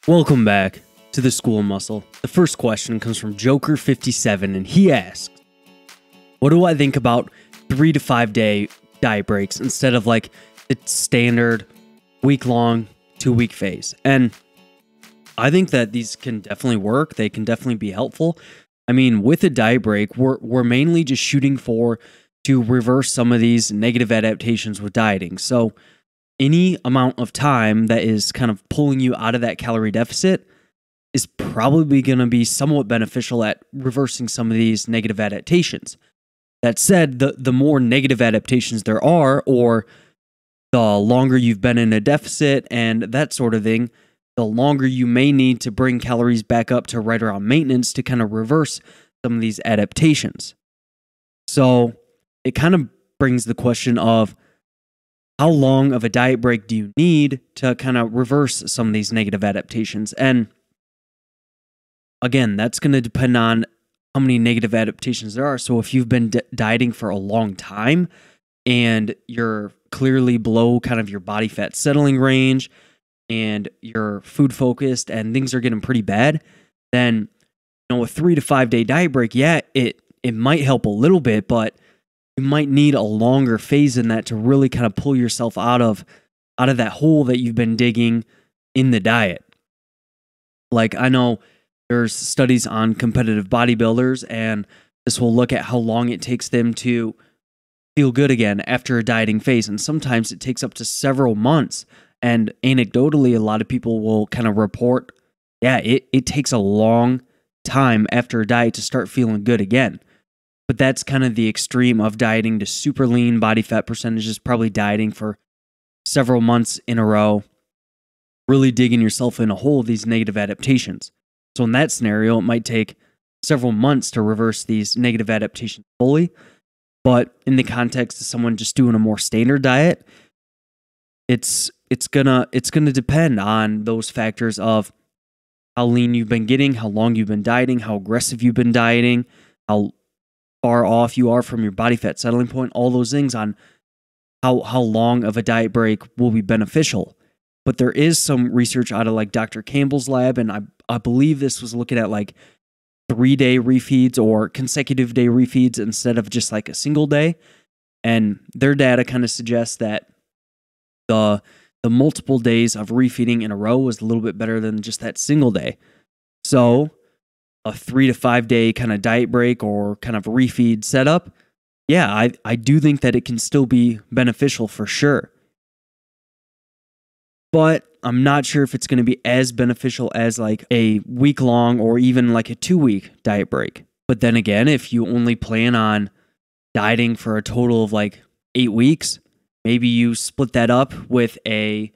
Welcome back to the School of Muscle. The first question comes from Joker57, and he asks, what do I think about 3 to 5 day diet breaks instead of like the standard week-long, 2-week phase? And I think that these can definitely work. They can definitely be helpful. I mean, with a diet break, we're mainly just shooting to reverse some of these negative adaptations with dieting. So any amount of time that is kind of pulling you out of that calorie deficit is probably going to be somewhat beneficial at reversing some of these negative adaptations. That said, the more negative adaptations there are, or the longer you've been in a deficit and that sort of thing, the longer you may need to bring calories back up to right around maintenance to kind of reverse some of these adaptations. So it kind of brings the question of, how long of a diet break do you need to kind of reverse some of these negative adaptations? And again, that's going to depend on how many negative adaptations there are. So if you've been dieting for a long time and you're clearly below kind of your body fat settling range and you're food focused and things are getting pretty bad, then a 3 to 5 day diet break, yeah, it might help a little bit, but you might need a longer phase in that to really kind of pull yourself out of that hole that you've been digging in the diet. Like, I know there's studies on competitive bodybuilders, and this will look at how long it takes them to feel good again after a dieting phase. And sometimes it takes up to several months. And anecdotally, a lot of people will kind of report, yeah, it takes a long time after a diet to start feeling good again. But that's kind of the extreme of dieting to super lean body fat percentages, probably dieting for several months in a row, really digging yourself in a hole of these negative adaptations. So in that scenario, it might take several months to reverse these negative adaptations fully. But in the context of someone just doing a more standard diet, it's gonna depend on those factors of how lean you've been getting, how long you've been dieting, how aggressive you've been dieting, how far off you are from your body fat settling point, all those things on how long of a diet break will be beneficial. But there is some research out of like Dr. Campbell's lab, and I believe this was looking at like 3-day refeeds or consecutive day refeeds instead of just like a single day. And their data kind of suggests that the multiple days of refeeding in a row was a little bit better than just that single day. So a 3 to 5 day kind of diet break or kind of refeed setup, yeah, I do think that it can still be beneficial for sure. But I'm not sure if it's going to be as beneficial as like a week-long or even like a 2-week diet break. But then again, if you only plan on dieting for a total of like 8 weeks, maybe you split that up with a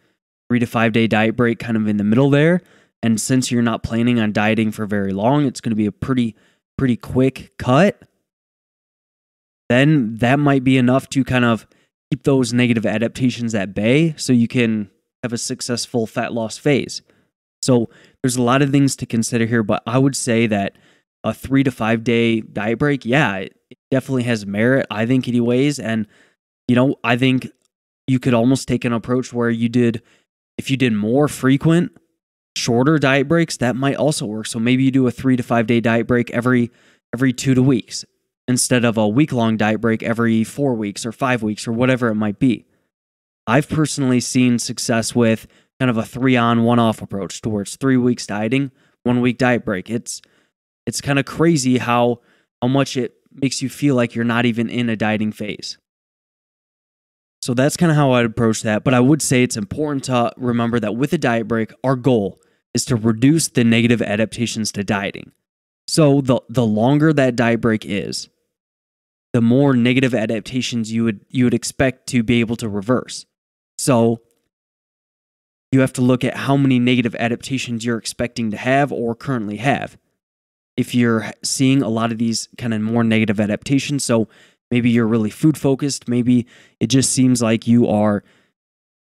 3 to 5 day diet break kind of in the middle there. And since you're not planning on dieting for very long, it's going to be a pretty quick cut. Then that might be enough to kind of keep those negative adaptations at bay so you can have a successful fat loss phase. So there's a lot of things to consider here, but I would say that a 3 to 5 day diet break, yeah, it definitely has merit, I think anyways. And, I think you could almost take an approach where if you did more frequent, shorter diet breaks, that might also work. So maybe you do a 3 to 5 day diet break every 2 weeks instead of a week-long diet break every 4 weeks or 5 weeks or whatever it might be. I've personally seen success with kind of a 3-on, 1-off approach towards 3 weeks dieting, 1 week diet break. It's kind of crazy how much it makes you feel like you're not even in a dieting phase. So that's kind of how I'd approach that. But I would say it's important to remember that with a diet break, our goal is to reduce the negative adaptations to dieting. So the longer that diet break is, the more negative adaptations you would expect to be able to reverse. So you have to look at how many negative adaptations you're expecting to have or currently have. If you're seeing a lot of these kind of more negative adaptations, so maybe you're really food focused, maybe it just seems like you are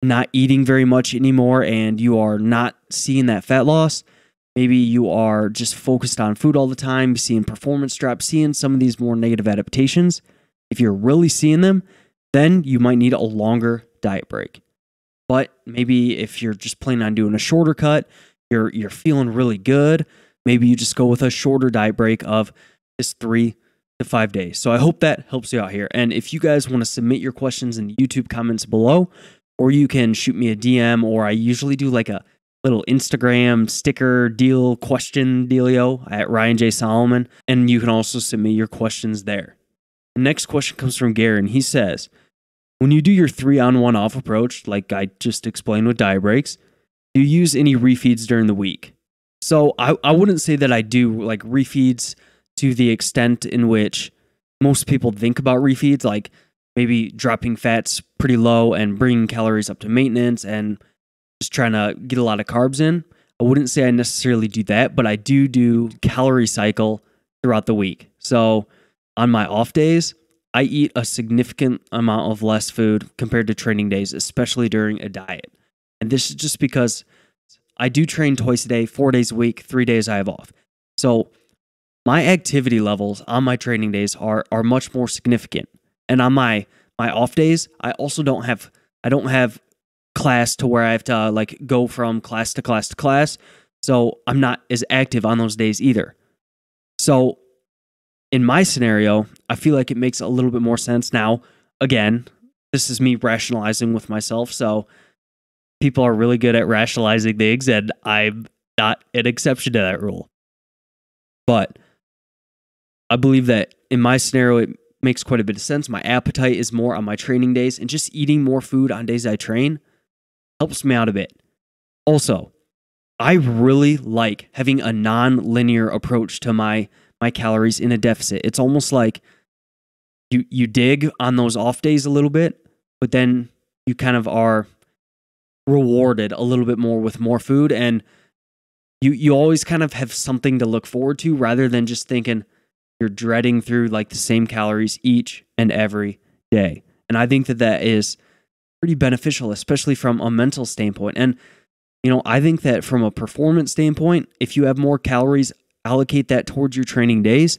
not eating very much anymore and you are not seeing that fat loss. Maybe you are just focused on food all the time, seeing performance drops, seeing some of these more negative adaptations. If you're really seeing them, then you might need a longer diet break. But maybe if you're just planning on doing a shorter cut, you're feeling really good, maybe you just go with a shorter diet break of just 3 to 5 days. So I hope that helps you out here. And if you guys want to submit your questions in the YouTube comments below, or you can shoot me a DM, or I usually do like a little Instagram sticker deal question dealio at Ryan J. Solomon, and you can also submit your questions there. The next question comes from Garen. He says, when you do your 3-on-1-off approach, like I just explained with diet breaks, do you use any refeeds during the week? So I wouldn't say that I do like refeeds to the extent in which most people think about refeeds, like maybe dropping fats pretty low and bringing calories up to maintenance and just trying to get a lot of carbs in. I wouldn't say I necessarily do that, but I do calorie cycle throughout the week. So on my off days, I eat a significant amount of less food compared to training days, especially during a diet. And this is just because I do train twice a day, 4 days a week, 3 days I have off. So my activity levels on my training days are much more significant. And on my off days, I also don't have class to where I have to like go from class to class to class. So I'm not as active on those days either. So in my scenario, I feel like it makes a little bit more sense. Now, again, this is me rationalizing with myself. So people are really good at rationalizing things, and I'm not an exception to that rule. But I believe that in my scenario, it makes quite a bit of sense. My appetite is more on my training days, and just eating more food on days I train helps me out a bit. Also, I really like having a non-linear approach to my calories in a deficit. It's almost like you dig on those off days a little bit, but then you kind of are rewarded a little bit more with more food, and you always kind of have something to look forward to rather than just thinking you're dreading through like the same calories each and every day. And I think that is pretty beneficial, especially from a mental standpoint. And I think that from a performance standpoint, if you have more calories, allocate that towards your training days,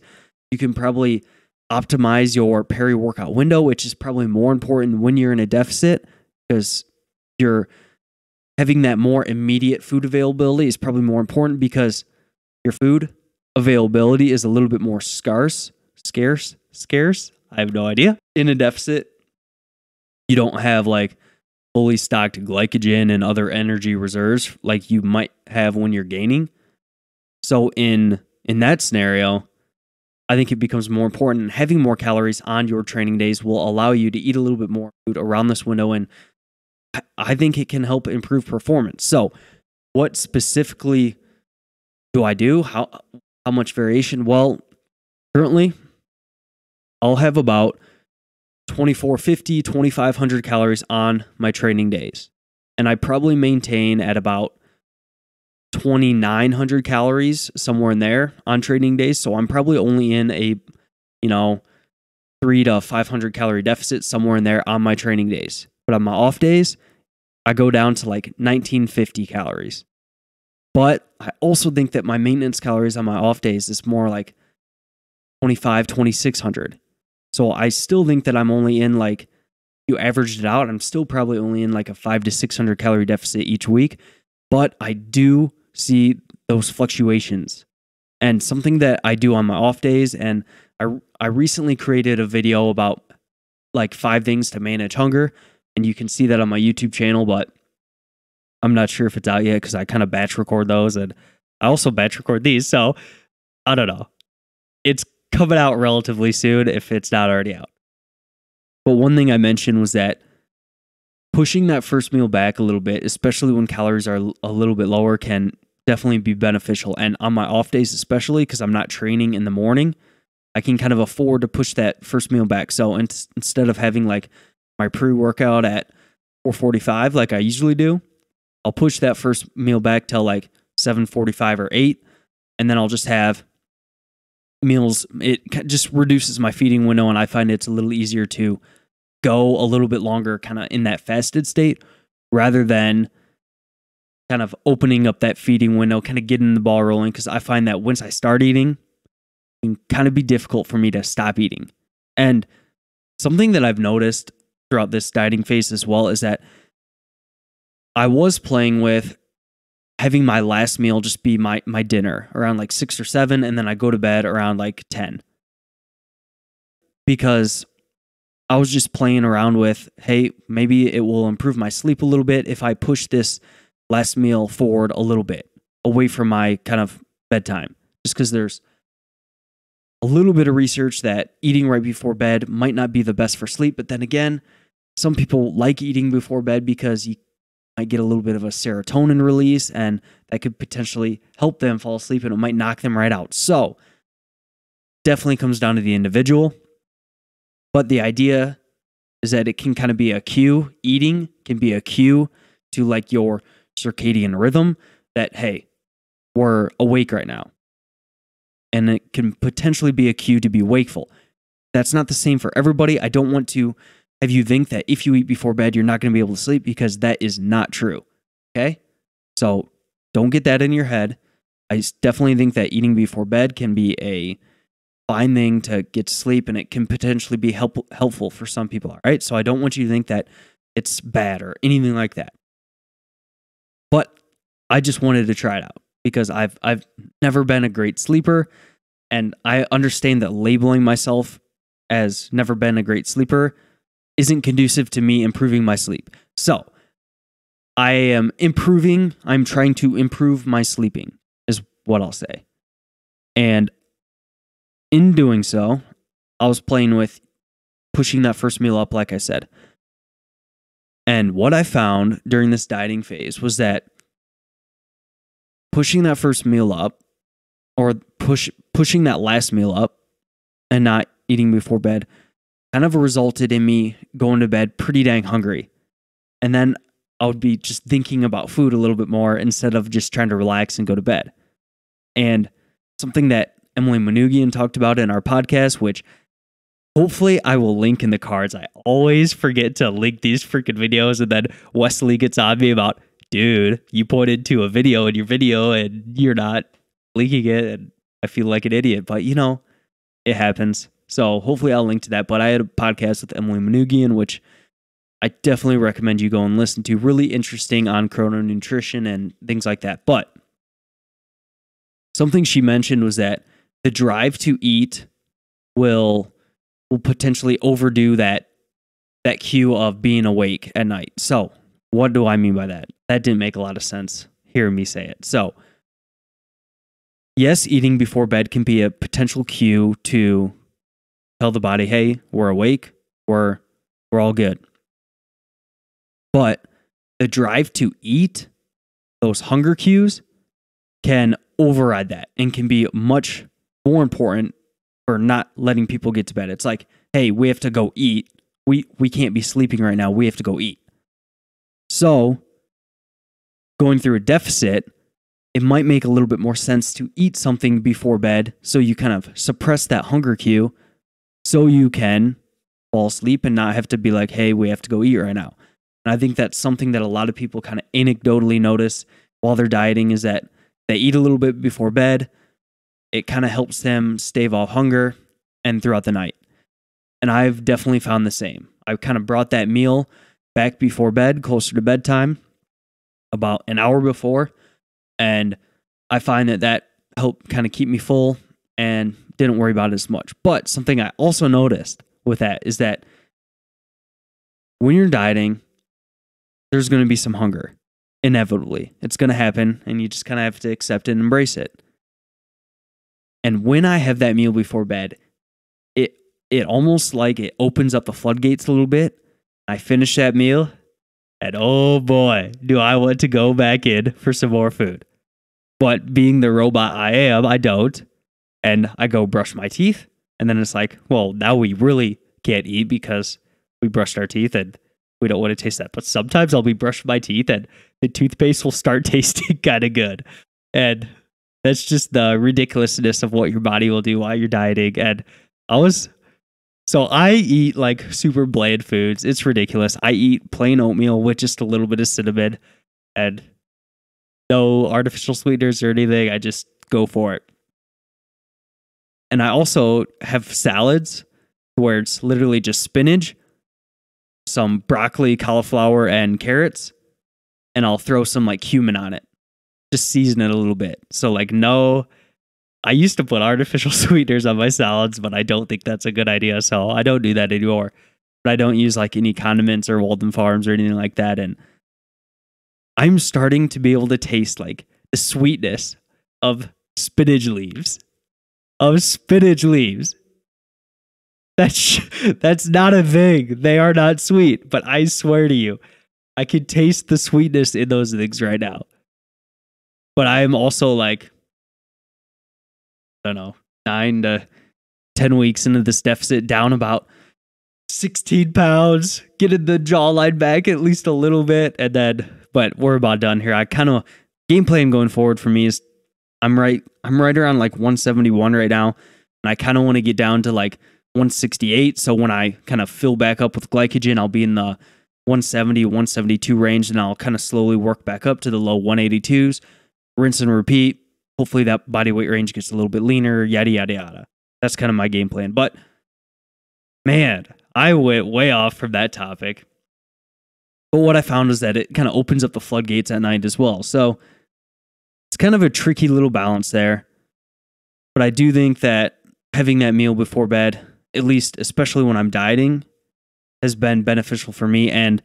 you can probably optimize your peri-workout window, which is probably more important when you're in a deficit, because you're having that more immediate food availability is probably more important because your food availability is a little bit more scarce. I have no idea. In a deficit, you don't have like fully stocked glycogen and other energy reserves like you might have when you're gaining. So in that scenario, I think it becomes more important. Having more calories on your training days will allow you to eat a little bit more food around this window, and I think it can help improve performance. So what specifically do I do? How much variation? Well, currently I'll have about 2450, 2500 calories on my training days. And I probably maintain at about 2900 calories, somewhere in there on training days. So I'm probably only in a, 300 to 500 calorie deficit somewhere in there on my training days. But on my off days, I go down to like 1950 calories. But I also think that my maintenance calories on my off days is more like 2600. So I still think that I'm only in like, you averaged it out, I'm still probably only in like a 500 to 600 calorie deficit each week. But I do see those fluctuations. And something that I do on my off days, and I recently created a video about like 5 things to manage hunger, and you can see that on my YouTube channel, but I'm not sure if it's out yet because I kind of batch record those, and I also batch record these, so I don't know. It's coming out relatively soon if it's not already out. But one thing I mentioned was that pushing that first meal back a little bit, especially when calories are a little bit lower, can definitely be beneficial. And on my off days, especially because I'm not training in the morning, I can kind of afford to push that first meal back. So instead of having like my pre-workout at 4:45 like I usually do, I'll push that first meal back till like 7:45 or 8, and then I'll just have meals. It just reduces my feeding window, and I find it's a little easier to go a little bit longer kind of in that fasted state rather than kind of opening up that feeding window, kind of getting the ball rolling, because I find that once I start eating, it can kind of be difficult for me to stop eating. And something that I've noticed throughout this dieting phase as well is that I was playing with having my last meal just be my dinner around like 6 or 7, and then I go to bed around like 10. Because I was just playing around with, hey, maybe it will improve my sleep a little bit if I push this last meal forward a little bit away from my kind of bedtime. Just because there's a little bit of research that eating right before bed might not be the best for sleep. But then again, some people like eating before bed because you might get a little bit of a serotonin release, and that could potentially help them fall asleep, and it might knock them right out. So definitely comes down to the individual. But the idea is that it can kind of be a cue. Eating can be a cue to like your circadian rhythm that, hey, we're awake right now. And it can potentially be a cue to be wakeful. That's not the same for everybody. I don't want to have you think that if you eat before bed, you're not going to be able to sleep, because that is not true. Okay? So don't get that in your head. I definitely think that eating before bed can be a fine thing to get to sleep, and it can potentially be helpful for some people. All right. So I don't want you to think that it's bad or anything like that. But I just wanted to try it out because I've never been a great sleeper, and I understand that labeling myself as never been a great sleeper isn't conducive to me improving my sleep. So I am improving. I'm trying to improve my sleeping is what I'll say. And in doing so, I was playing with pushing that first meal up, like I said. And what I found during this dieting phase was that pushing that first meal up, or pushing that last meal up and not eating before bed, kind of resulted in me going to bed pretty dang hungry. And then I would be just thinking about food a little bit more instead of just trying to relax and go to bed. And something that Emily Manugian talked about in our podcast, which hopefully I will link in the cards. I always forget to link these freaking videos, and then Wesley gets on me about, dude, you pointed to a video in your video and you're not linking it, and I feel like an idiot, but you know, it happens. So hopefully I'll link to that. But I had a podcast with Emily Manugian, which I definitely recommend you go and listen to. Really interesting on chrononutrition and things like that. But something she mentioned was that the drive to eat will potentially overdo that cue of being awake at night. So what do I mean by that? That didn't make a lot of sense hearing me say it. So yes, eating before bed can be a potential cue to tell the body, hey, we're awake, we're all good. But the drive to eat, those hunger cues, can override that and can be much more important for not letting people get to bed. It's like, hey, we have to go eat. We can't be sleeping right now. We have to go eat. So going through a deficit, it might make a little bit more sense to eat something before bed, so you kind of suppress that hunger cue so you can fall asleep and not have to be like, hey, we have to go eat right now. And I think that's something that a lot of people kind of anecdotally notice while they're dieting, is that they eat a little bit before bed. It kind of helps them stave off hunger and throughout the night. And I've definitely found the same. I've kind of brought that meal back before bed, closer to bedtime, about an hour before. And I find that helped kind of keep me full and didn't worry about it as much. But something I also noticed with that is that when you're dieting, there's going to be some hunger. Inevitably. It's going to happen, and you just kind of have to accept it and embrace it. And when I have that meal before bed, it almost like it opens up the floodgates a little bit. I finish that meal, and oh boy, do I want to go back in for some more food. But being the robot I am, I don't. And I go brush my teeth, and then it's like, well, now we really can't eat because we brushed our teeth and we don't want to taste that. But sometimes I'll be brushing my teeth and the toothpaste will start tasting kind of good. And that's just the ridiculousness of what your body will do while you're dieting. And I eat like super bland foods. It's ridiculous. I eat plain oatmeal with just a little bit of cinnamon and no artificial sweeteners or anything. I just go for it. And I also have salads where it's literally just spinach, some broccoli, cauliflower, and carrots, and I'll throw some like cumin on it. just season it a little bit. So like, no, I used to put artificial sweeteners on my salads, but I don't think that's a good idea. So I don't do that anymore. But I don't use like any condiments or Walden Farms or anything like that. And I'm starting to be able to taste like the sweetness of spinach leaves. Of spinach leaves. That's not a thing. They are not sweet, but I swear to you, I can taste the sweetness in those things right now. But I am also like, I don't know, 9 to 10 weeks into this deficit, down about 16 pounds, getting the jawline back at least a little bit. And then, but we're about done here. I kind of, game plan going forward for me is I'm right around like 171 right now. And I kind of want to get down to like 168. So when I kind of fill back up with glycogen, I'll be in the 170, 172 range. And I'll kind of slowly work back up to the low 182s, rinse and repeat. Hopefully that body weight range gets a little bit leaner, yada, yada, yada. That's kind of my game plan. But man, I went way off from that topic. But what I found is that it kind of opens up the floodgates at night as well. So it's kind of a tricky little balance there. But I do think that having that meal before bed, at least especially when I'm dieting, has been beneficial for me. And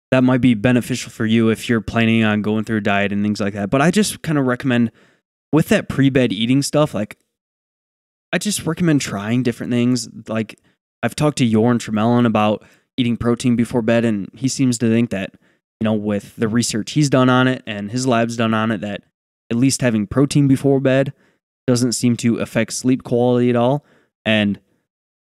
that might be beneficial for you if you're planning on going through a diet and things like that. But I just kind of recommend with that pre-bed eating stuff, like I just recommend trying different things. Like I've talked to Jorn Tremelin about eating protein before bed, and he seems to think that, you know, with the research he's done on it and his lab's done on it, that at least having protein before bed doesn't seem to affect sleep quality at all. And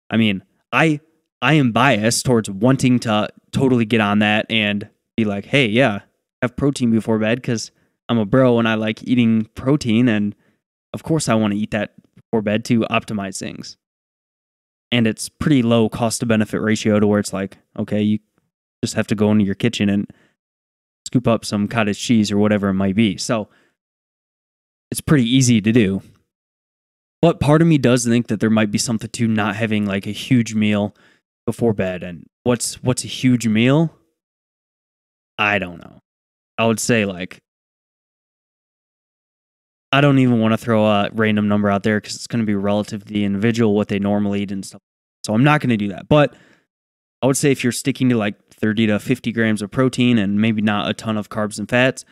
I mean, I am biased towards wanting to totally get on that and be like, hey, yeah, have protein before bed because I'm a bro and I like eating protein. And of course I want to eat that before bed to optimize things. And it's pretty low cost to benefit ratio to where it's like, okay, you just have to go into your kitchen and scoop up some cottage cheese or whatever it might be. So it's pretty easy to do. But part of me does think that there might be something to not having like a huge meal before bed. And what's a huge meal? I don't know. I would say like, I don't even want to throw a random number out there because it's going to be relative to the individual, what they normally eat and stuff. So I'm not going to do that. But I would say if you're sticking to like 30 to 50 grams of protein and maybe not a ton of carbs and fats,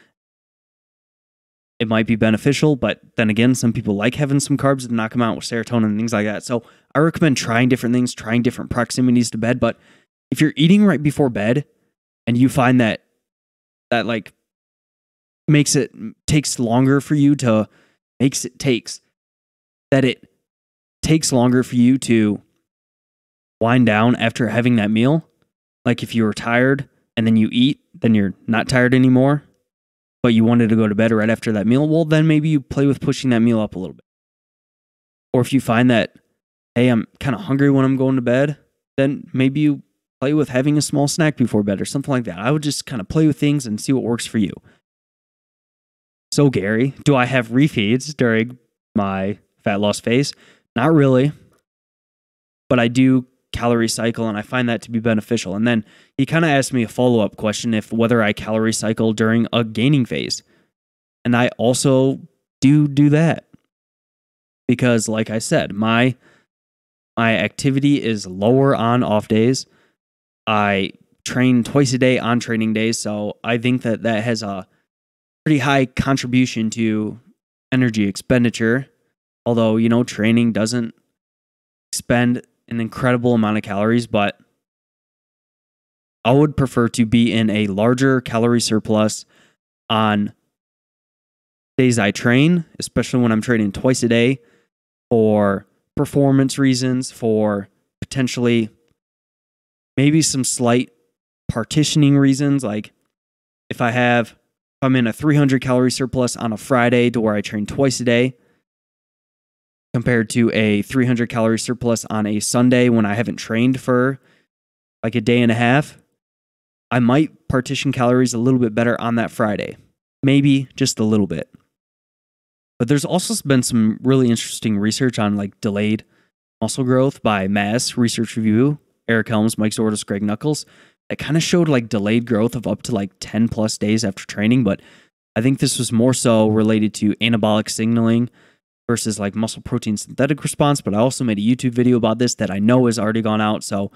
it might be beneficial. But then again, some people like having some carbs to knock them out with serotonin and things like that. So I recommend trying different things, trying different proximities to bed. But if you're eating right before bed and you find that like takes longer for you to wind down after having that meal. Like if you were tired and then you eat, then you're not tired anymore, but you wanted to go to bed right after that meal. Well, then maybe you play with pushing that meal up a little bit. Or if you find that, hey, I'm kind of hungry when I'm going to bed, then maybe you play with having a small snack before bed or something like that. I would just kind of play with things and see what works for you. So, Gary, do I have refeeds during my fat loss phase? Not really, but I do calorie cycle, and I find that to be beneficial. And then he kind of asked me a follow-up question if whether I calorie cycle during a gaining phase. And I also do that because, like I said, my activity is lower on off days. I train twice a day on training days, so I think that has a pretty high contribution to energy expenditure. Although, you know, training doesn't expend an incredible amount of calories, but I would prefer to be in a larger calorie surplus on days I train, especially when I'm training twice a day for performance reasons, for potentially maybe some slight partitioning reasons. Like if I'm in a 300 calorie surplus on a Friday to where I train twice a day compared to a 300 calorie surplus on a Sunday when I haven't trained for like a day and a half, I might partition calories a little bit better on that Friday. Maybe just a little bit. But there's also been some really interesting research on like delayed muscle growth by Mass Research Review, Eric Helms, Mike Zordas, Greg Knuckles. It kind of showed like delayed growth of up to like 10 plus days after training. But I think this was more so related to anabolic signaling versus like muscle protein synthetic response. But I also made a YouTube video about this that I know has already gone out. So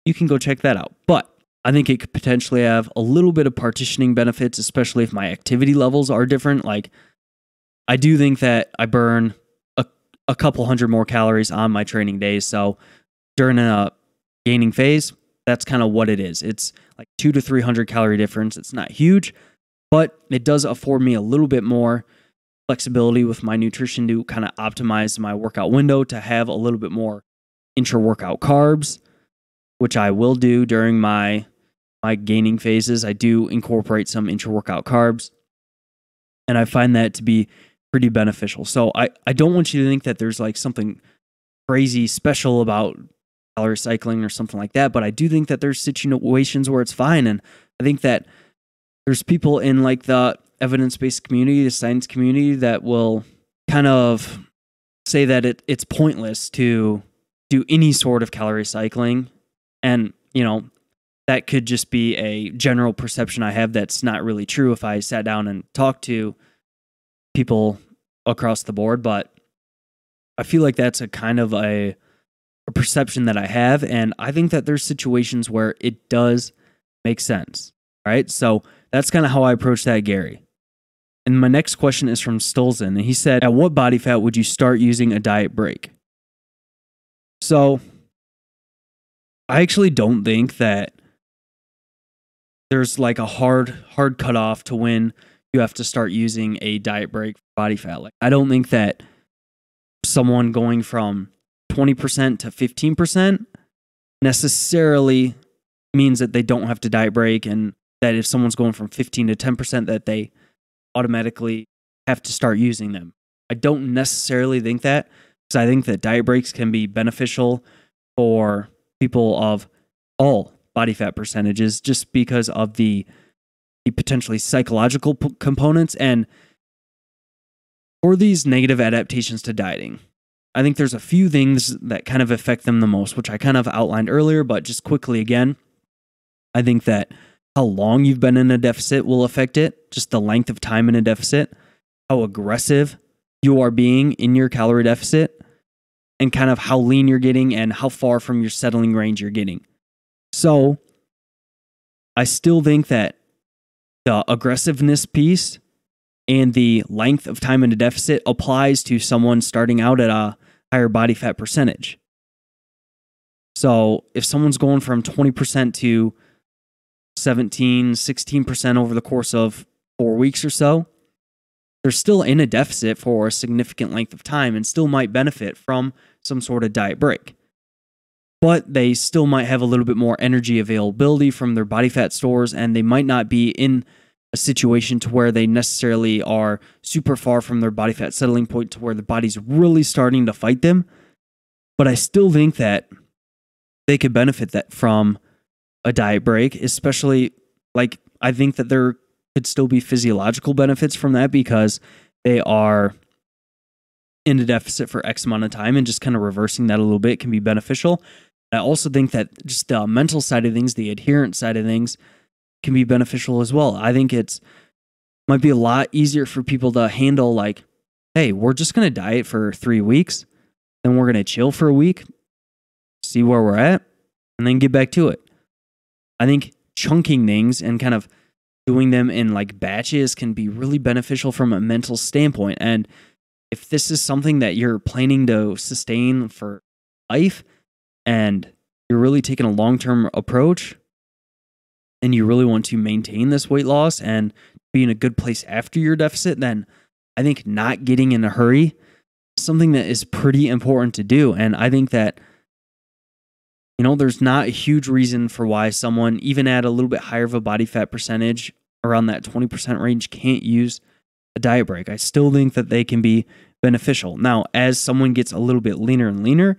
you can go check that out. But I think it could potentially have a little bit of partitioning benefits, especially if my activity levels are different. Like, I do think that I burn a couple hundred more calories on my training days. So during a gaining phase, that's kind of what it is. It's like 200 to 300 calorie difference. It's not huge, but it does afford me a little bit more flexibility with my nutrition to kind of optimize my workout window to have a little bit more intra-workout carbs, which I will do during my gaining phases. I do incorporate some intra-workout carbs, and I find that to be pretty beneficial. So I don't want you to think that there's like something crazy special about calorie cycling or something like that, but I do think that there's situations where it's fine. And I think that there's people in like the evidence-based community, the science community, that will kind of say that it's pointless to do any sort of calorie cycling. And, that could just be a general perception I have that's not really true if I sat down and talked to people across the board. But I feel like that's a kind of a perception that I have. And I think that there's situations where it does make sense. All right. So that's kind of how I approach that, Gary. And my next question is from Stolzen. And he said, at what body fat would you start using a diet break? So I actually don't think that there's like a hard cutoff to when you have to start using a diet break for body fat. Like, I don't think that someone going from 20% to 15% necessarily means that they don't have to diet break, and that if someone's going from 15 to 10% that they automatically have to start using them. I don't necessarily think that, because I think that diet breaks can be beneficial for people of all body fat percentages, just because of the potentially psychological components and for these negative adaptations to dieting. I think there's a few things that kind of affect them the most, which I kind of outlined earlier, but just quickly again, I think that how long you've been in a deficit will affect it, just the length of time in a deficit, how aggressive you are being in your calorie deficit, and kind of how lean you're getting and how far from your settling range you're getting. So I still think that the aggressiveness piece and the length of time in a deficit applies to someone starting out at a higher body fat percentage. So if someone's going from 20% to 17, 16% over the course of 4 weeks or so, they're still in a deficit for a significant length of time and still might benefit from some sort of diet break. But they still might have a little bit more energy availability from their body fat stores, and they might not be in a situation to where they necessarily are super far from their body fat settling point to where the body's really starting to fight them. But I still think that they could benefit that from a diet break, especially like I think that there could still be physiological benefits from that because they are in a deficit for X amount of time, and just kind of reversing that a little bit can be beneficial. I also think that just the mental side of things, the adherence side of things, can be beneficial as well. I think might be a lot easier for people to handle, like, hey, we're just going to diet for 3 weeks, then we're going to chill for a week, see where we're at, and then get back to it. I think chunking things and kind of doing them in like batches can be really beneficial from a mental standpoint. And if this is something that you're planning to sustain for life, and you're really taking a long-term approach, and you really want to maintain this weight loss and be in a good place after your deficit, then I think not getting in a hurry is something that is pretty important to do. And I think that, there's not a huge reason for why someone, even at a little bit higher of a body fat percentage, around that 20% range, can't use a diet break. I still think that they can be beneficial. Now, as someone gets a little bit leaner and leaner,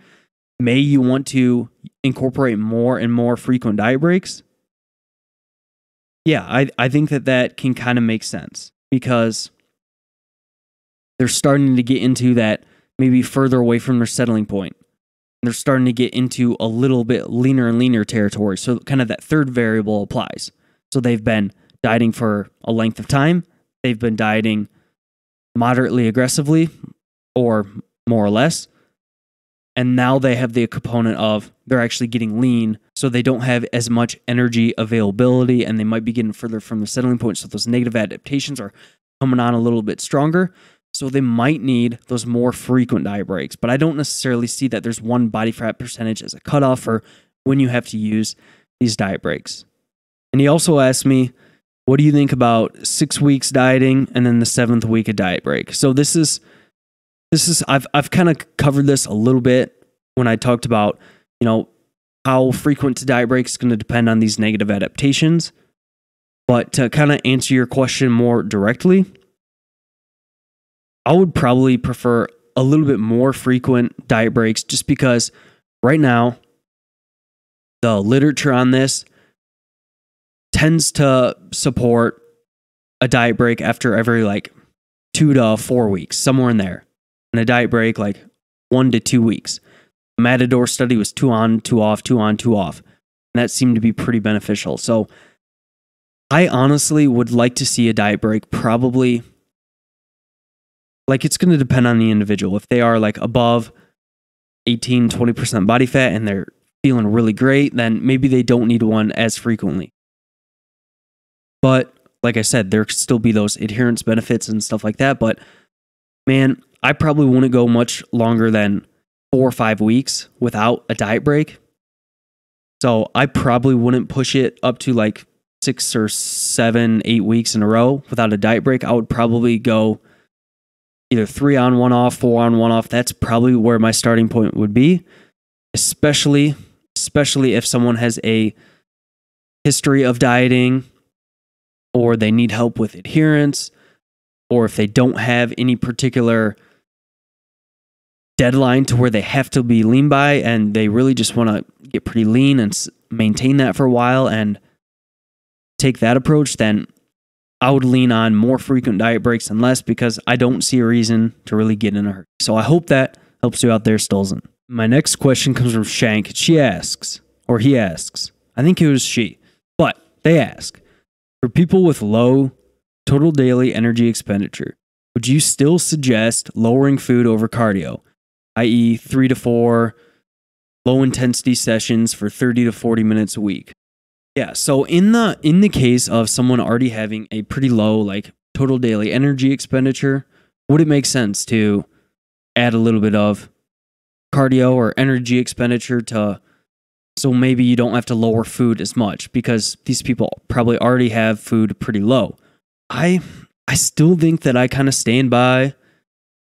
may you want to incorporate more and more frequent diet breaks? Yeah, I think that can kind of make sense because they're starting to get into that maybe further away from their settling point. They're starting to get into a little bit leaner and leaner territory. So kind of that third variable applies. So they've been dieting for a length of time. they've been dieting moderately aggressively or more or less. And now they have the component of they're actually getting lean, so they don't have as much energy availability, and they might be getting further from the settling point. So those negative adaptations are coming on a little bit stronger. So they might need those more frequent diet breaks. But I don't necessarily see that there's one body fat percentage as a cutoff for when you have to use these diet breaks. And he also asked me, what do you think about 6 weeks dieting and then the 7th week a diet break? So this is I've kind of covered this a little bit when I talked about, how frequent the diet break is going to depend on these negative adaptations. But to kind of answer your question more directly, I would probably prefer a little bit more frequent diet breaks just because right now the literature on this tends to support a diet break after every 2 to 4 weeks, somewhere in there. And a diet break 1 to 2 weeks. The Matador study was 2 on, 2 off, 2 on, 2 off. And that seemed to be pretty beneficial. So I honestly would like to see a diet break probably, it's going to depend on the individual. If they are above 18, 20% body fat and they're feeling really great, then maybe they don't need one as frequently. But like I said, there could still be those adherence benefits and stuff like that. But man, I probably wouldn't go much longer than 4 or 5 weeks without a diet break. So I probably wouldn't push it up to 6 or 7, 8 weeks in a row without a diet break. I would probably go either 3 on, 1 off, 4 on, 1 off. That's probably where my starting point would be, especially if someone has a history of dieting or they need help with adherence, or if they don't have any particular deadline to where they have to be lean by and they really just want to get pretty lean and maintain that for a while and take that approach, then I would lean on more frequent diet breaks and less because I don't see a reason to really get in a hurry. So I hope that helps you out there, Stolzen. My next question comes from Shank. He asks, I think it was she, but they ask, for people with low total daily energy expenditure, would you still suggest lowering food over cardio, i.e. 3 to 4 low intensity sessions for 30 to 40 minutes a week? Yeah, so in the case of someone already having a pretty low total daily energy expenditure, would it make sense to add a little bit of cardio or energy expenditure so maybe you don't have to lower food as much because these people probably already have food pretty low? I still think that I kind of stand by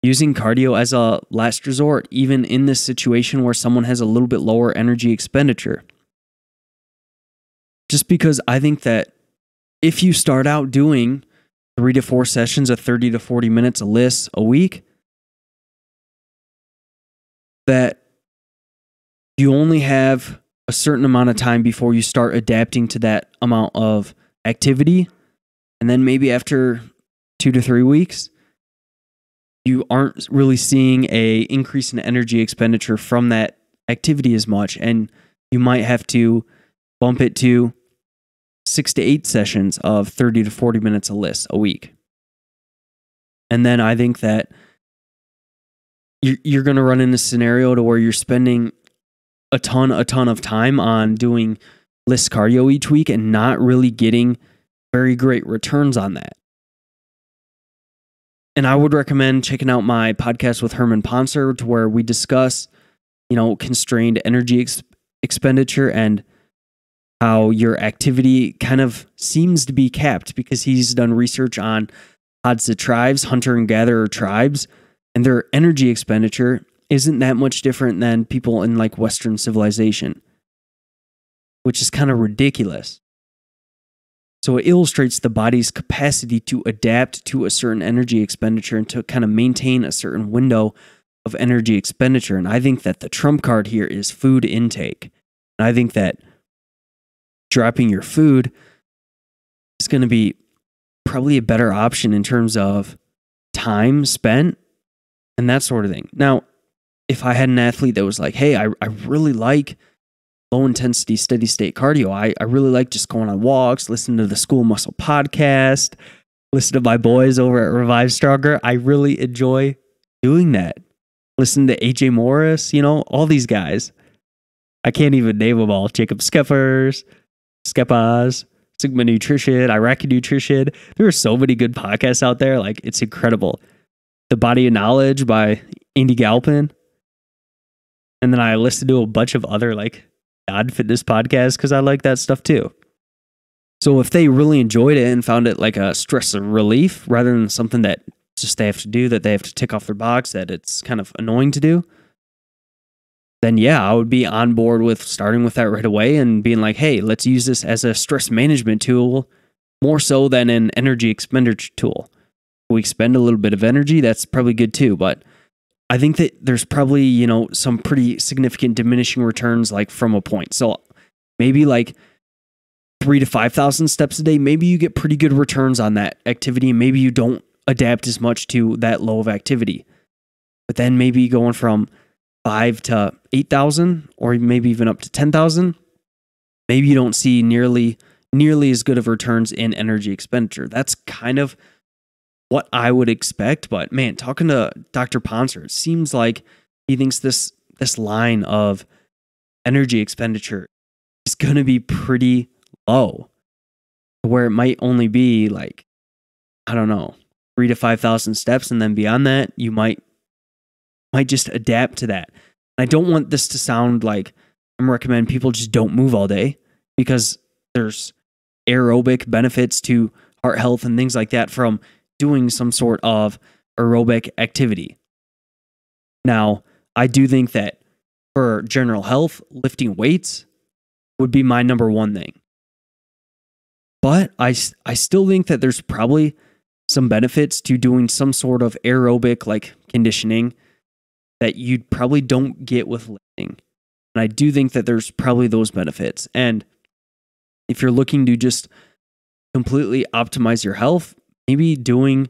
using cardio as a last resort, even in this situation where someone has a little bit lower energy expenditure. Just because I think that if you start out doing 3 to 4 sessions of 30 to 40 minutes a week, that you only have a certain amount of time before you start adapting to that amount of activity. And then maybe after 2 to 3 weeks, you aren't really seeing a increase in energy expenditure from that activity as much. And you might have to bump it to 6 to 8 sessions of 30 to 40 minutes a week. And then I think that you're going to run in a scenario to where you're spending a ton of time on doing less cardio each week and not really getting very great returns on that. And I would recommend checking out my podcast with Herman Ponser, to where we discuss, constrained energy expenditure and how your activity kind of seems to be capped, because he's done research on Hadza tribes, hunter and gatherer tribes, and their energy expenditure isn't that much different than people in Western civilization, which is kind of ridiculous. So it illustrates the body's capacity to adapt to a certain energy expenditure and to kind of maintain a certain window of energy expenditure. And I think that the trump card here is food intake. And I think that dropping your food is going to be probably a better option in terms of time spent and that sort of thing. Now, if I had an athlete that was like, hey, I really like low intensity, steady state cardio. I really like just going on walks, listening to the School Muscle podcast, listen to my boys over at Revive Stronger. I really enjoy doing that. Listen to AJ Morris, all these guys. I can't even name them all. Jacob Skeppers, Skeppas, Sigma Nutrition, Iraqi Nutrition. There are so many good podcasts out there. Like, it's incredible. The Body of Knowledge by Andy Galpin. And then I listen to a bunch of other like non-fitness podcasts because I like that stuff too. So if they really enjoyed it and found it like a stress relief rather than something that just they have to do, that they have to tick off their box, that it's kind of annoying to do, then yeah, I would be on board with starting with that right away and being like, hey, let's use this as a stress management tool more so than an energy expenditure tool. If we expend a little bit of energy, that's probably good too. But I think that there's probably, some pretty significant diminishing returns like from a point. So maybe like 3,000 to 5,000 steps a day, maybe you get pretty good returns on that activity. And maybe you don't adapt as much to that low of activity. But then maybe going from 5 to 8,000 or maybe even up to 10,000, maybe you don't see nearly as good of returns in energy expenditure. That's kind of what I would expect. But man, talking to Dr. Ponser, it seems like he thinks this line of energy expenditure is going to be pretty low, where it might only be like, I don't know, 3,000 to 5,000 steps. And then beyond that, you might just adapt to that. I don't want this to sound like I'm recommending people just don't move all day, because there's aerobic benefits to heart health and things like that from doing some sort of aerobic activity. Now, I do think that for general health, lifting weights would be my number one thing. But I still think that there's probably some benefits to doing some sort of aerobic like conditioning that you probably don't get with lifting. And I do think that there's probably those benefits. And if you're looking to just completely optimize your health, maybe doing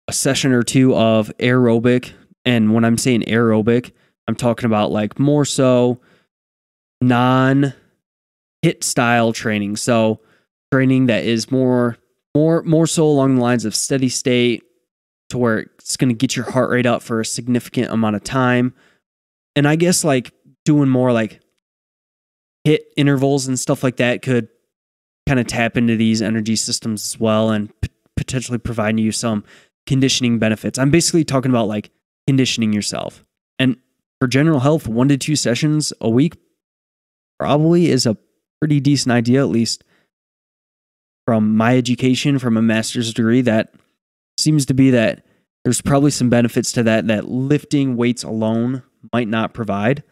a session or two of aerobic. And when I'm saying aerobic, I'm talking about like more so non-HIIT style training. So training that is more so along the lines of steady state, to where it's going to get your heart rate up for a significant amount of time. And I guess like doing more like HIIT intervals and stuff like that could kind of tap into these energy systems as well, and potentially providing you some conditioning benefits. I'm basically talking about like conditioning yourself. And for general health, 1 to 2 sessions a week probably is a pretty decent idea, at least from my education, from a master's degree. That seems to be that there's probably some benefits to that lifting weights alone might not provide.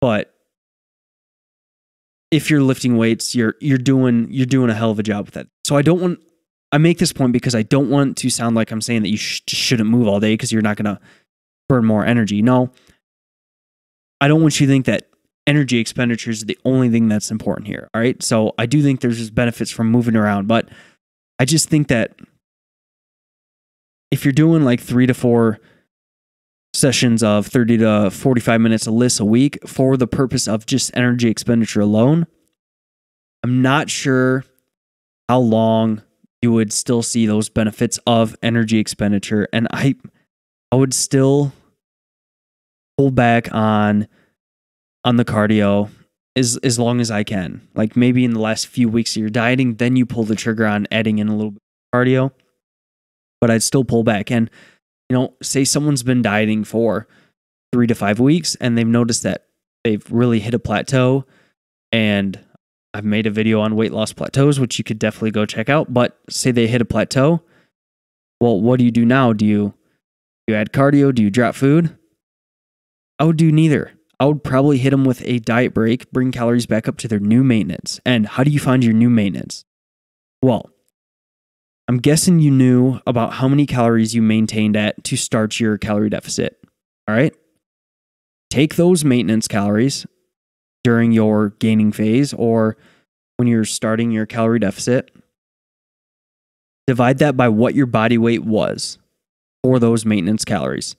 But if you're lifting weights, you're doing a hell of a job with that. So I make this point because I don't want to sound like I'm saying that you shouldn't move all day because you're not going to burn more energy. No, I don't want you to think that energy expenditure is the only thing that's important here. All right. So I do think there's just benefits from moving around, but I just think that if you're doing like 3 to 4 sessions of 30 to 45 minutes of lists a week for the purpose of just energy expenditure alone, I'm not sure how long you would still see those benefits of energy expenditure. And I would still pull back on the cardio as long as I can. Like maybe in the last few weeks of your dieting, then you pull the trigger on adding in a little bit of cardio. But I'd still pull back. And say someone's been dieting for 3 to 5 weeks and they've noticed that they've really hit a plateau. And I've made a video on weight loss plateaus, which you could definitely go check out. But say they hit a plateau. Well, what do you do now? Do you add cardio? Do you drop food? I would do neither. I would probably hit them with a diet break, bring calories back up to their new maintenance. And how do you find your new maintenance? Well, I'm guessing you knew about how many calories you maintained at to start your calorie deficit. All right. Take those maintenance calories during your gaining phase or when you're starting your calorie deficit. Divide that by what your body weight was for those maintenance calories.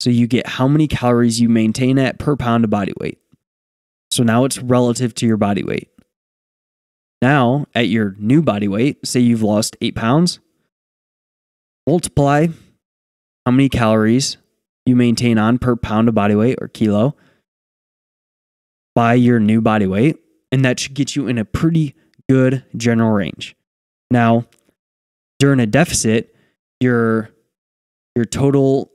So you get how many calories you maintain at per pound of body weight. So now it's relative to your body weight. Now, at your new body weight, say you've lost 8 pounds, multiply how many calories you maintain on per pound of body weight or kilo by your new body weight, and that should get you in a pretty good general range. Now, during a deficit, your total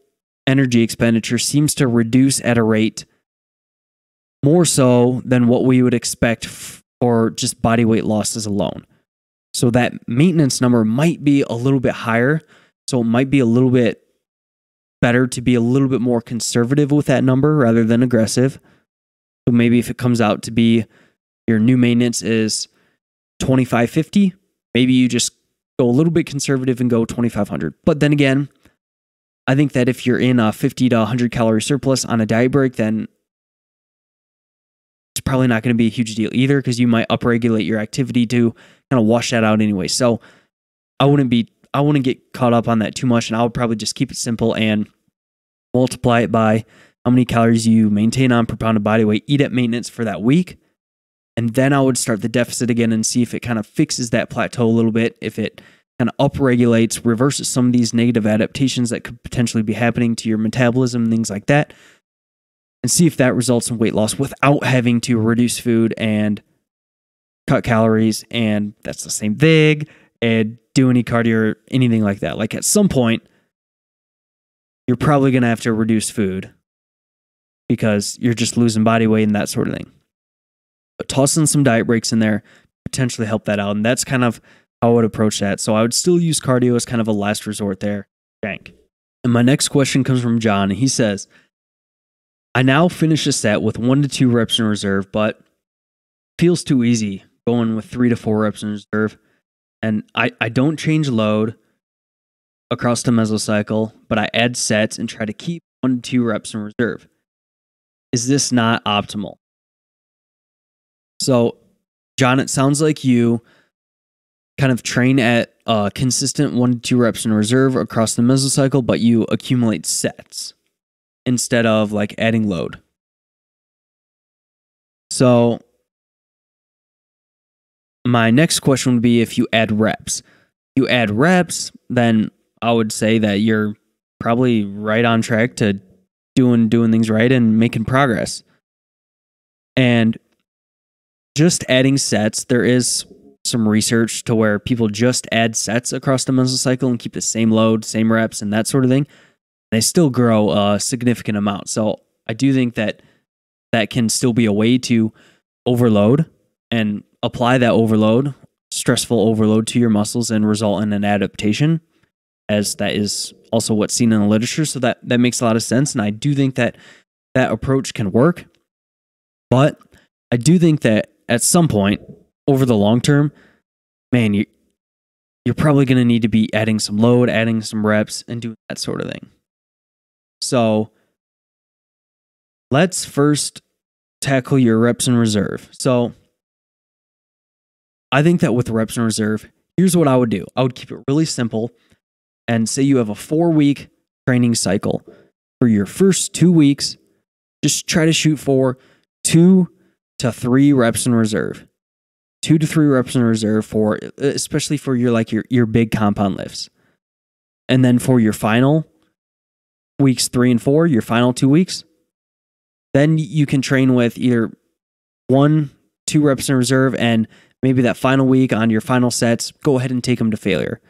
energy expenditure seems to reduce at a rate more so than what we would expect for just body weight losses alone. So that maintenance number might be a little bit higher. So it might be a little bit better to be a little bit more conservative with that number rather than aggressive. So maybe if it comes out to be your new maintenance is 2550, maybe you just go a little bit conservative and go 2500. But then again, I think that if you're in a 50 to 100 calorie surplus on a diet break, then it's probably not going to be a huge deal either, because you might upregulate your activity to kind of wash that out anyway. So I wouldn't get caught up on that too much, and I would probably just keep it simple and multiply it by how many calories you maintain on per pound of body weight, eat at maintenance for that week. And then I would start the deficit again and see if it kind of fixes that plateau a little bit, if it kind of upregulates, reverses some of these negative adaptations that could potentially be happening to your metabolism, things like that, and see if that results in weight loss without having to reduce food and cut calories. And that's the same thing, and do any cardio or anything like that. Like at some point, you're probably going to have to reduce food because you're just losing body weight and that sort of thing. But tossing some diet breaks in there potentially help that out. And that's kind of how I would approach that. So I would still use cardio as kind of a last resort there. Thank. And my next question comes from John. He says, I now finish a set with 1 to 2 reps in reserve, but feels too easy going with 3 to 4 reps in reserve. And I don't change load across the mesocycle, but I add sets and try to keep 1 to 2 reps in reserve. Is this not optimal? So, John, it sounds like you kind of train at consistent 1 to 2 reps in reserve across the mesocycle, but you accumulate sets instead of like adding load. So, my next question would be if you add reps. You add reps, then I would say that you're probably right on track to doing things right and making progress. And just adding sets, there is some research to where people just add sets across the mesocycle and keep the same load, same reps, and that sort of thing. They still grow a significant amount. So I do think that that can still be a way to overload and apply that overload, stressful overload, to your muscles and result in an adaptation, as that is also what's seen in the literature. So that makes a lot of sense. And I do think that that approach can work. But I do think that at some point over the long term, man, you're probably going to need to be adding some load, adding some reps, and doing that sort of thing. So let's first tackle your reps in reserve. So I think that with reps in reserve, here's what I would do. I would keep it really simple and say you have a 4-week training cycle. For your first 2 weeks, just try to shoot for 2 to 3 reps in reserve. 2 to 3 reps in reserve for, especially for your big compound lifts. And then for your final weeks 3 and 4, your final 2 weeks, then you can train with either 1, 2 reps in reserve, and maybe that final week on your final sets, go ahead and take them to failure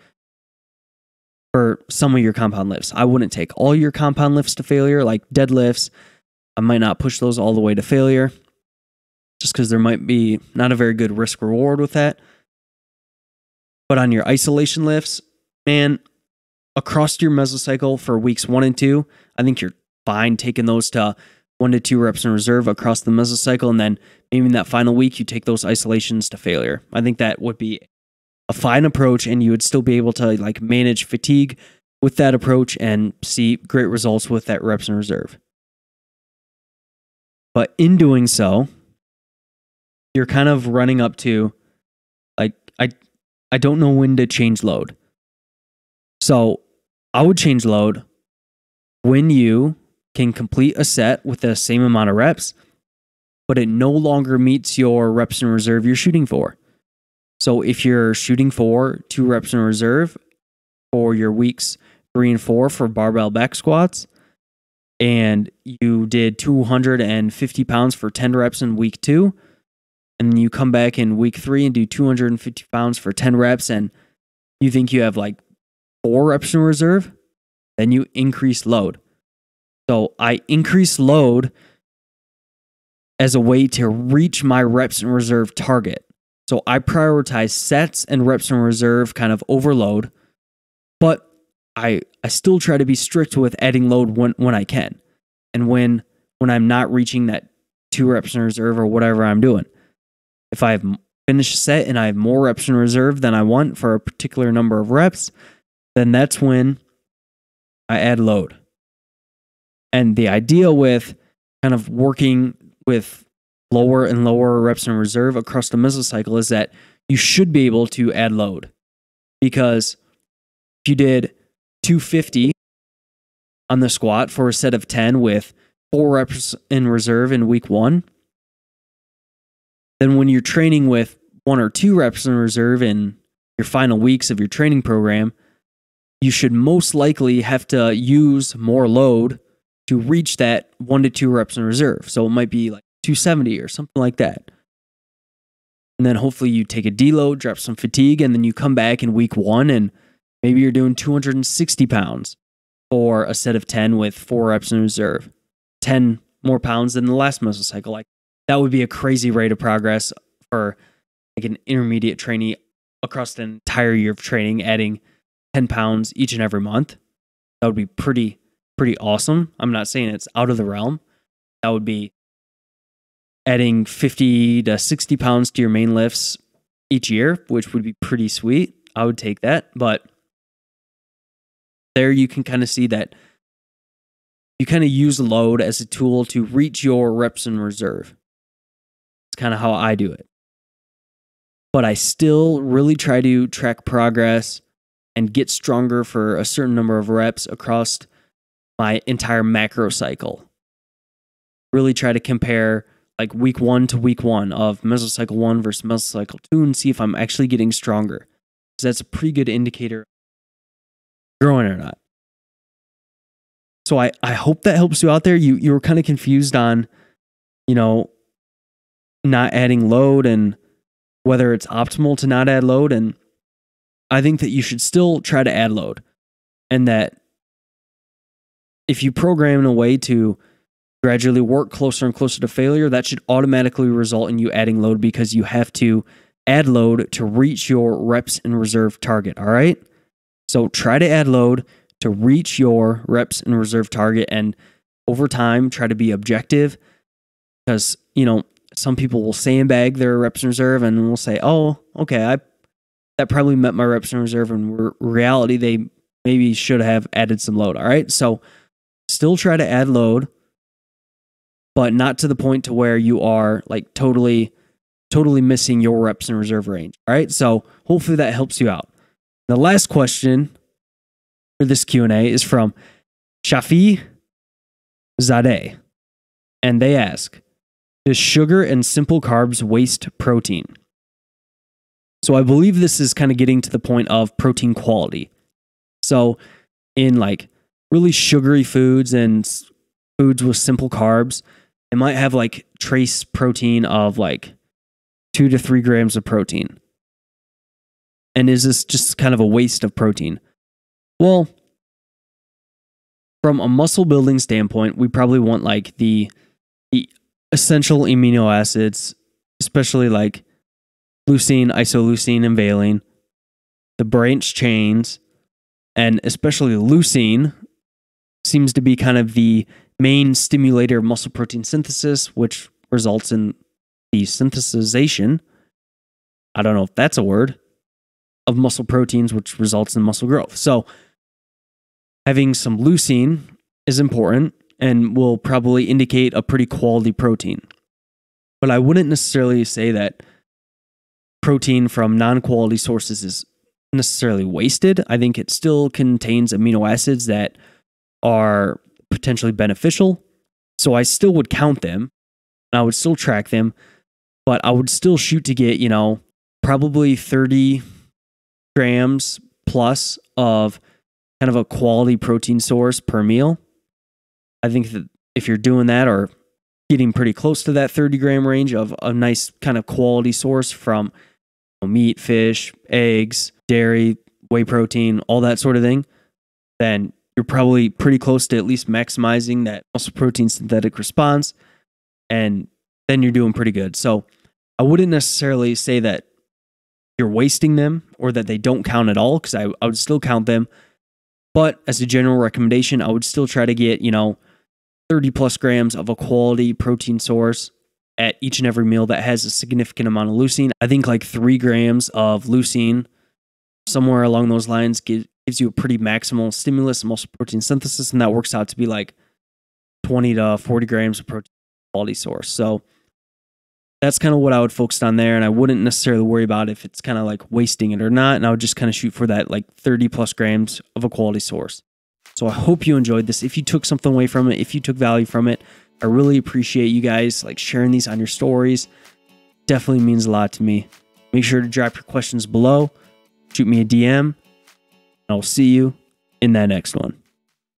for some of your compound lifts. I wouldn't take all your compound lifts to failure, like deadlifts. I might not push those all the way to failure just because there might be not a very good risk reward with that. But on your isolation lifts, man, across your mesocycle for weeks 1 and 2, I think you're fine taking those to 1 to 2 reps in reserve across the mesocycle, and then maybe in that final week you take those isolations to failure. I think that would be a fine approach, and you would still be able to like manage fatigue with that approach and see great results with that reps in reserve. But in doing so, you're kind of running up to like I don't know when to change load. So I would change load when you can complete a set with the same amount of reps, but it no longer meets your reps in reserve you're shooting for. So if you're shooting for 2 reps in reserve for your weeks 3 and 4 for barbell back squats, and you did 250 pounds for 10 reps in week 2, and you come back in week 3 and do 250 pounds for 10 reps, and you think you have like 4 reps in reserve, then you increase load. So I increase load as a way to reach my reps in reserve target. So I prioritize sets and reps in reserve kind of overload, but I still try to be strict with adding load when I can. And when I'm not reaching that 2 reps in reserve or whatever I'm doing. If I have finished a set and I have more reps in reserve than I want for a particular number of reps, then that's when I add load. And the idea with kind of working with lower and lower reps in reserve across the mesocycle is that you should be able to add load. Because if you did 250 on the squat for a set of 10 with 4 reps in reserve in week 1, then when you're training with 1 or 2 reps in reserve in your final weeks of your training program, you should most likely have to use more load to reach that 1 to 2 reps in reserve. So it might be like 270 or something like that. And then hopefully you take a deload, drop some fatigue, and then you come back in week 1 and maybe you're doing 260 pounds for a set of 10 with 4 reps in reserve. 10 more pounds than the last mesocycle. Like that would be a crazy rate of progress for like an intermediate trainee across the entire year of training, adding 10 pounds each and every month. That would be pretty awesome. I'm not saying it's out of the realm. That would be adding 50 to 60 pounds to your main lifts each year, which would be pretty sweet. I would take that. But there you can kind of see that you kind of use load as a tool to reach your reps in reserve. It's kind of how I do it. But I still really try to track progress and get stronger for a certain number of reps across my entire macro cycle. Really try to compare like week 1 to week 1 of mesocycle 1 versus mesocycle 2 and see if I'm actually getting stronger. Because that's a pretty good indicator of growing or not. So I hope that helps you out there. You were kind of confused on, not adding load and whether it's optimal to not add load. And I think that you should still try to add load. And that if you program in a way to gradually work closer and closer to failure, that should automatically result in you adding load because you have to add load to reach your reps in reserve target. All right. So try to add load to reach your reps in reserve target, and over time, try to be objective because, some people will sandbag their reps in reserve and will say, oh, okay, that probably met my reps in reserve. And reality, they maybe should have added some load. All right. So still try to add load, but not to the point to where you are like totally missing your reps in reserve range. All right. So hopefully that helps you out. The last question for this Q&A is from Shafi Zadeh. And they ask, does sugar and simple carbs waste protein? So I believe this is kind of getting to the point of protein quality. So in like really sugary foods and foods with simple carbs, it might have like trace protein of like 2 to 3 grams of protein. And is this just kind of a waste of protein? Well, from a muscle building standpoint, we probably want like the essential amino acids, especially like leucine, isoleucine, and valine, the branch chains, and especially leucine seems to be kind of the main stimulator of muscle protein synthesis, which results in the synthesization, I don't know if that's a word, of muscle proteins, which results in muscle growth. So having some leucine is important and will probably indicate a pretty quality protein. But I wouldn't necessarily say that protein from non-quality sources is necessarily wasted. I think it still contains amino acids that are potentially beneficial. So I still would count them. I would still track them, but I would still shoot to get, probably 30 grams plus of kind of a quality protein source per meal. I think that if you're doing that or getting pretty close to that 30-gram range of a nice kind of quality source from meat, fish, eggs, dairy, whey protein, all that sort of thing, then you're probably pretty close to at least maximizing that muscle protein synthetic response, and then you're doing pretty good. So I wouldn't necessarily say that you're wasting them or that they don't count at all, because I would still count them. But as a general recommendation, I would still try to get, 30 plus grams of a quality protein source at each and every meal that has a significant amount of leucine. I think like 3 grams of leucine, somewhere along those lines, gives you a pretty maximal stimulus in muscle protein synthesis, and that works out to be like 20 to 40 grams of protein quality source. So that's kind of what I would focus on there, and I wouldn't necessarily worry about if it's kind of like wasting it or not, and I would just kind of shoot for that like 30 plus grams of a quality source. So I hope you enjoyed this. If you took something away from it, if you took value from it, I really appreciate you guys like sharing these on your stories. Definitely means a lot to me. Make sure to drop your questions below, shoot me a DM, and I'll see you in that next one.